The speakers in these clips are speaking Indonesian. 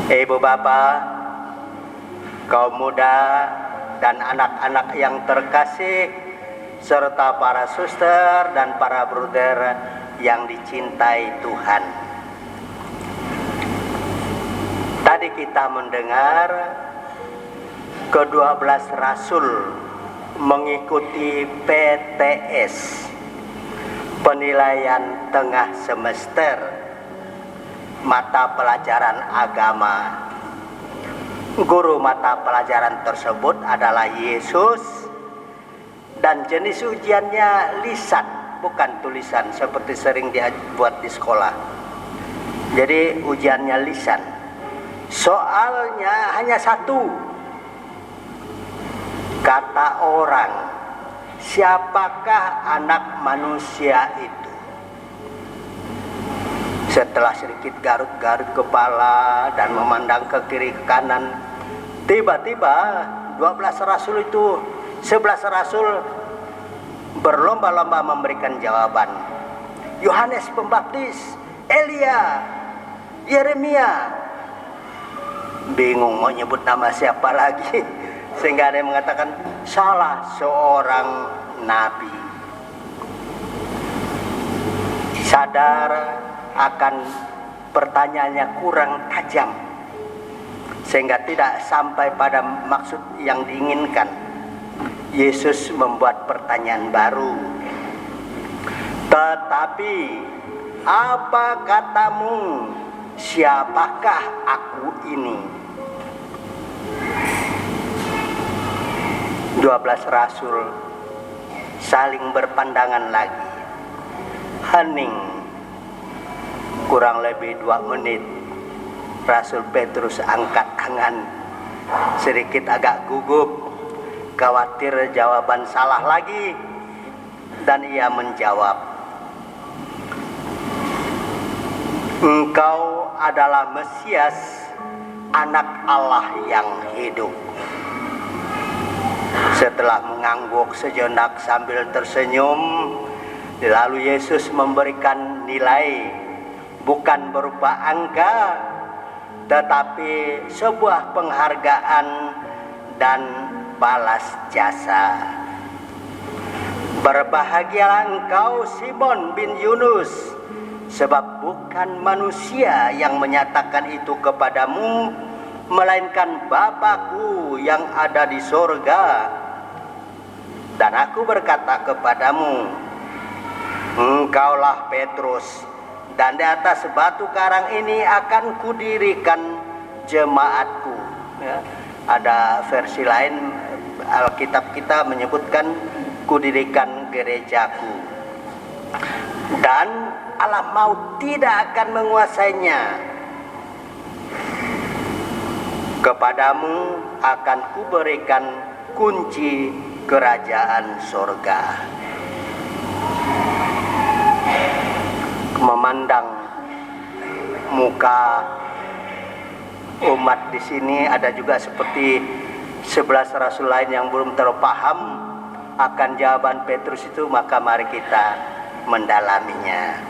Ibu bapak, kaum muda dan anak-anak yang terkasih, serta para suster dan para bruder yang dicintai Tuhan. Tadi kita mendengar ke-12 rasul mengikuti PTS, penilaian tengah semester mata pelajaran agama. Guru mata pelajaran tersebut adalah Yesus, dan jenis ujiannya lisan, bukan tulisan seperti sering dibuat di sekolah. Jadi ujiannya lisan. Soalnya hanya satu. Kata orang, siapakah anak manusia itu? Setelah sedikit garut-garut kepala dan memandang ke kiri ke kanan, tiba-tiba 11 rasul berlomba-lomba memberikan jawaban. Yohanes Pembaptis, Elia, Yeremia. Bingung mau nyebut nama siapa lagi, sehingga ada yang mengatakan salah seorang nabi. Sadar akan pertanyaannya kurang tajam, sehingga tidak sampai pada maksud yang diinginkan. Yesus membuat pertanyaan baru. Tetapi apa katamu, siapakah aku ini? 12 rasul saling berpandangan lagi. Hening kurang lebih 2 menit. Rasul Petrus angkat tangan, sedikit agak gugup, khawatir jawaban salah lagi, dan ia menjawab, Engkau adalah Mesias, anak Allah yang hidup. Setelah mengangguk sejenak sambil tersenyum, lalu Yesus memberikan nilai, bukan berupa angka, tetapi sebuah penghargaan dan balas jasa. Berbahagialah engkau Simon bin Yunus, sebab bukan manusia yang menyatakan itu kepadamu, melainkan Bapa-Ku yang ada di sorga. Dan aku berkata kepadamu, engkaulah Petrus, dan di atas batu karang ini akan kudirikan jemaatku. Ya, ada versi lain Alkitab kita menyebutkan kudirikan gerejaku, dan alam maut tidak akan menguasainya. Kepadamu akan kuberikan kunci kerajaan sorga. Memandang muka umat di sini, ada juga seperti 11 rasul lain yang belum terpaham akan jawaban Petrus itu, maka mari kita mendalaminya.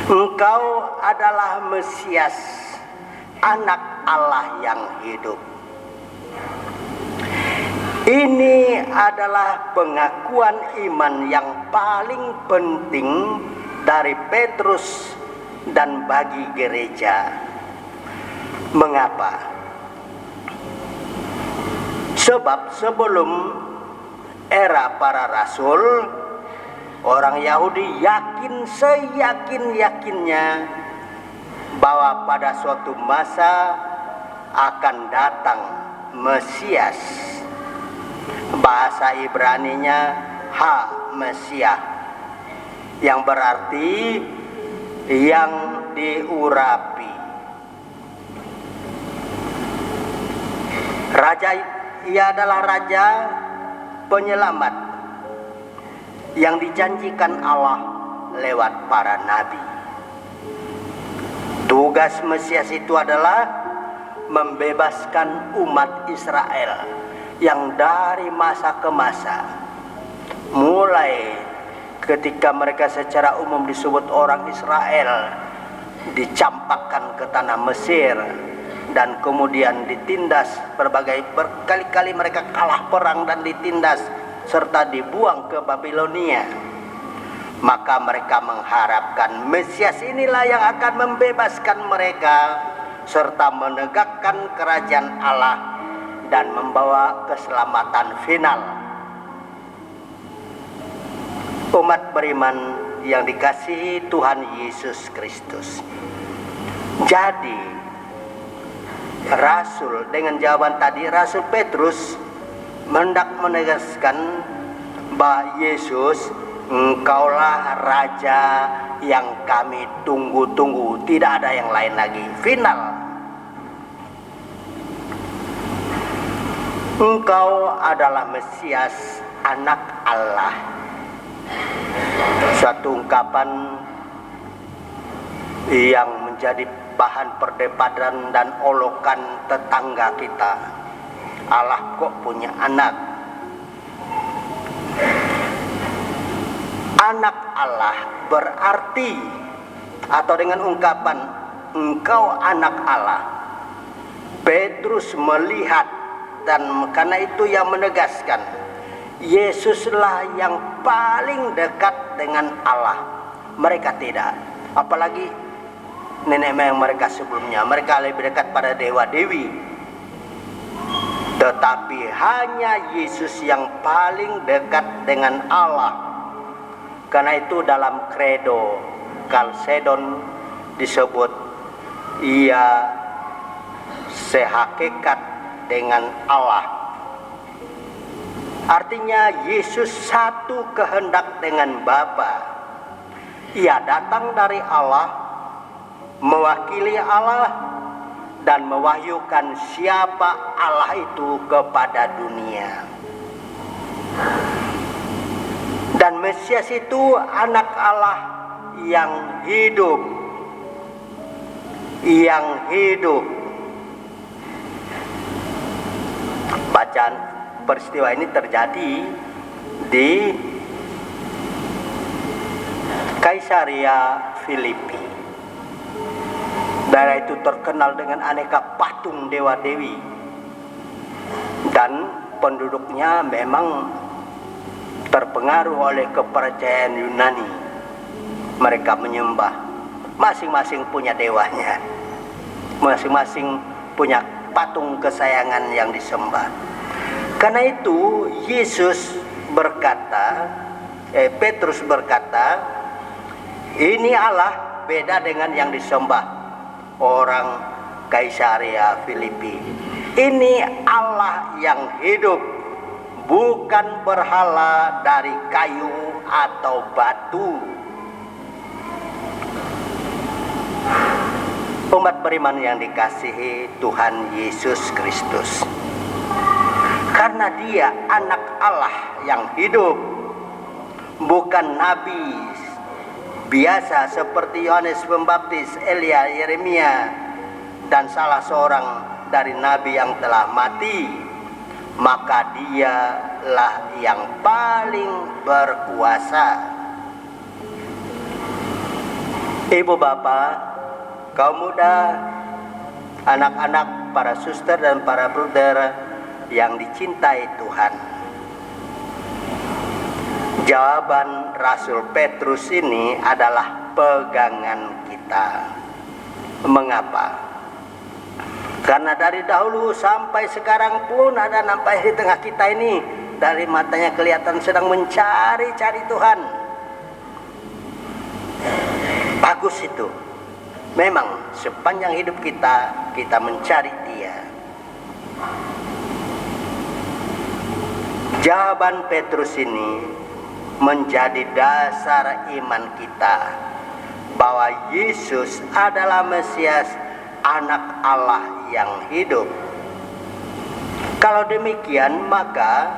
Engkau adalah Mesias, anak Allah yang hidup. Ini adalah pengakuan iman yang paling penting dari Petrus dan bagi gereja. Mengapa? Sebab sebelum era para rasul, orang Yahudi yakin seyakin-yakinnya bahwa pada suatu masa akan datang Mesias. Bahasa Ibraninya Ha-Mesiah, yang berarti yang diurapi. Raja, ia adalah raja penyelamat yang dijanjikan Allah lewat para nabi. Tugas Mesias itu adalah membebaskan umat Israel yang dari masa ke masa, mulai ketika mereka secara umum disebut orang Israel, dicampakkan ke tanah Mesir, dan kemudian ditindas berkali-kali mereka kalah perang dan ditindas serta dibuang ke Babilonia. Maka mereka mengharapkan Mesias inilah yang akan membebaskan mereka serta menegakkan kerajaan Allah dan membawa keselamatan final. Umat beriman yang dikasihi Tuhan Yesus Kristus. Jadi Rasul dengan jawaban tadi, Rasul Petrus hendak menegaskan bahwa Yesus, engkaulah Raja yang kami tunggu-tunggu, tidak ada yang lain lagi, final. Engkau adalah Mesias, anak Allah. Suatu ungkapan yang menjadi bahan perdebatan dan olokan tetangga kita. Allah kok punya anak? Anak Allah berarti, atau dengan ungkapan engkau anak Allah, Petrus melihat, dan karena itu yang menegaskan Yesuslah yang paling dekat dengan Allah. Mereka tidak, apalagi nenek moyang mereka sebelumnya, mereka lebih dekat pada dewa-dewi. Tetapi hanya Yesus yang paling dekat dengan Allah. Karena itu dalam kredo Kalsedon disebut ia sehakikat dengan Allah. Artinya Yesus satu kehendak dengan Bapa. Ia datang dari Allah, mewakili Allah, dan mewahyukan siapa Allah itu kepada dunia. Dan Mesias itu anak Allah yang hidup. Yang hidup. Bacaan peristiwa ini terjadi di Kaisaria Filipi. Daerah itu terkenal dengan aneka patung dewa-dewi, dan penduduknya memang terpengaruh oleh kepercayaan Yunani. Mereka menyembah, masing-masing punya dewanya, masing-masing punya patung kesayangan yang disembah. Karena itu Yesus berkata, Petrus berkata, ini Allah beda dengan yang disembah orang Kaisaria Filipi. Ini Allah yang hidup, bukan berhala dari kayu atau batu. Umat beriman yang dikasihi Tuhan Yesus Kristus, karena dia anak Allah yang hidup, bukan nabi biasa seperti Yohanes Pembaptis, Elia, Yeremia, dan salah seorang dari nabi yang telah mati. Maka dialah yang paling berkuasa. Ibu bapak, kaum muda, anak-anak, para suster dan para bruder yang dicintai Tuhan, jawaban Rasul Petrus ini adalah pegangan kita. Mengapa? Karena dari dahulu sampai sekarang pun ada nampak di tengah kita ini, dari matanya kelihatan sedang mencari-cari Tuhan. Bagus itu. Memang sepanjang hidup kita mencari Dia. Jawaban Petrus ini menjadi dasar iman kita bahwa Yesus adalah Mesias, anak Allah yang hidup. Kalau demikian, maka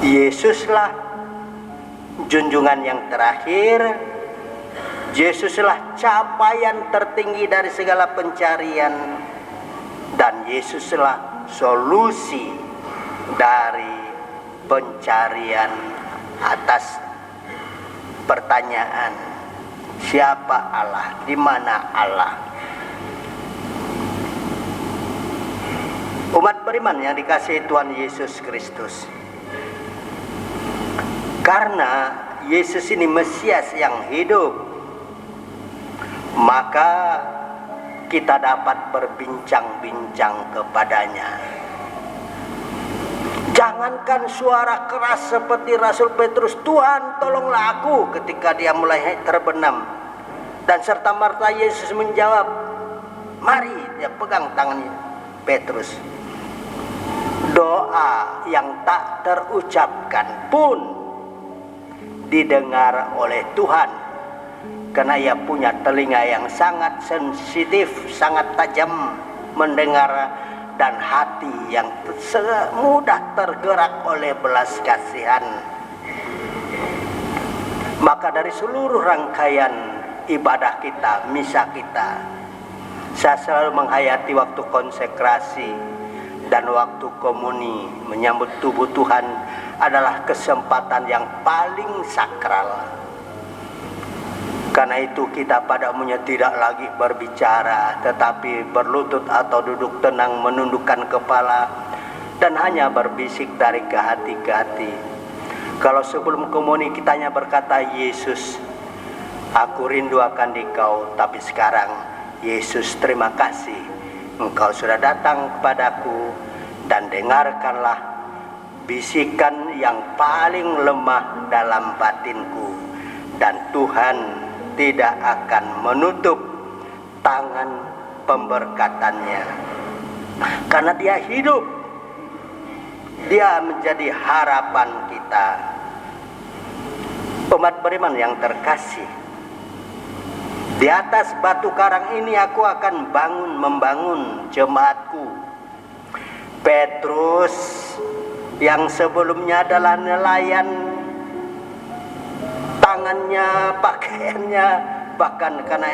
Yesuslah junjungan yang terakhir, Yesuslah capaian tertinggi dari segala pencarian, dan Yesuslah solusi dari pencarian atas pertanyaan Siapa Allah? Di mana Allah? Umat beriman yang dikasihi Tuhan Yesus Kristus, karena Yesus ini Mesias yang hidup, maka kita dapat berbincang-bincang kepadanya. Jangankan suara keras seperti Rasul Petrus, "Tuhan, tolonglah aku," ketika dia mulai terbenam. Dan serta merta Yesus menjawab, "Mari." Dia pegang tangannya Petrus. Doa yang tak terucapkan pun didengar oleh Tuhan, karena ia punya telinga yang sangat sensitif, sangat tajam mendengar, dan hati yang mudah tergerak oleh belas kasihan. Maka dari seluruh rangkaian ibadah kita, misa kita, saya selalu menghayati waktu konsekrasi dan waktu komuni menyambut tubuh Tuhan adalah kesempatan yang paling sakral. Karena itu kita pada umumnya tidak lagi berbicara, tetapi berlutut atau duduk tenang menundukkan kepala dan hanya berbisik dari ke hati ke hati. Kalau sebelum komuni kita hanya berkata, "Yesus, aku rindu akan Dikau," tapi sekarang, "Yesus, terima kasih, Engkau sudah datang kepadaku," dan dengarkanlah bisikan yang paling lemah dalam batinku, dan Tuhan tidak akan menutup tangan pemberkatannya. Karena Dia hidup, Dia menjadi harapan kita. Umat beriman yang terkasih, di atas batu karang ini aku akan membangun jemaatku. Petrus yang sebelumnya adalah nelayan, tangannya, pakaiannya, bahkan karena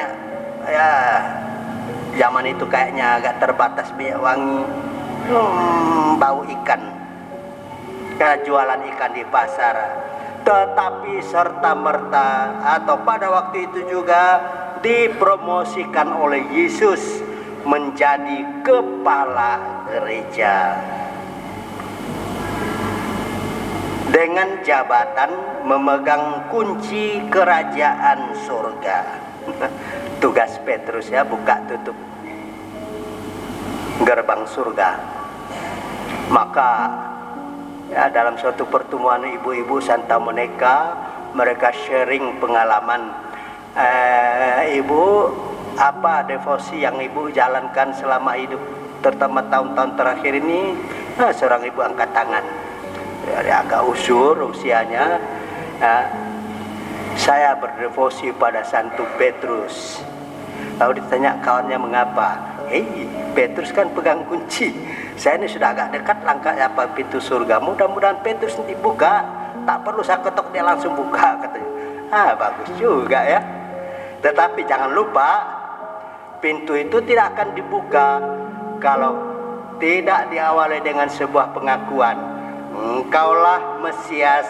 zaman itu kayaknya agak terbatas minyak wangi, bau ikan, karena jualan ikan di pasar. Tetapi serta merta atau pada waktu itu juga dipromosikan oleh Yesus menjadi kepala gereja dengan jabatan memegang kunci kerajaan surga. Tugas Petrus ya, buka tutup gerbang surga. Maka ya, dalam suatu pertemuan ibu-ibu Santa Monica, mereka sharing pengalaman. Ibu, apa devosi yang ibu jalankan selama hidup, terutama tahun-tahun terakhir ini? Seorang ibu angkat tangan, dia agak usur usianya. Saya berdevosi pada Santo Petrus. Lalu ditanya kawannya mengapa? Petrus kan pegang kunci. Saya ini sudah agak dekat langkah apa pintu surga. Mudah-mudahan Petrus nanti buka. Tak perlu saya ketok, dia langsung buka, katanya. Bagus juga ya. Tetapi jangan lupa, pintu itu tidak akan dibuka kalau tidak diawali dengan sebuah pengakuan. Engkaulah Mesias,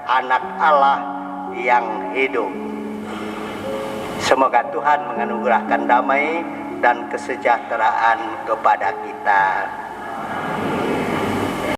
Anak Allah yang hidup. Semoga Tuhan menganugerahkan damai dan kesejahteraan kepada kita.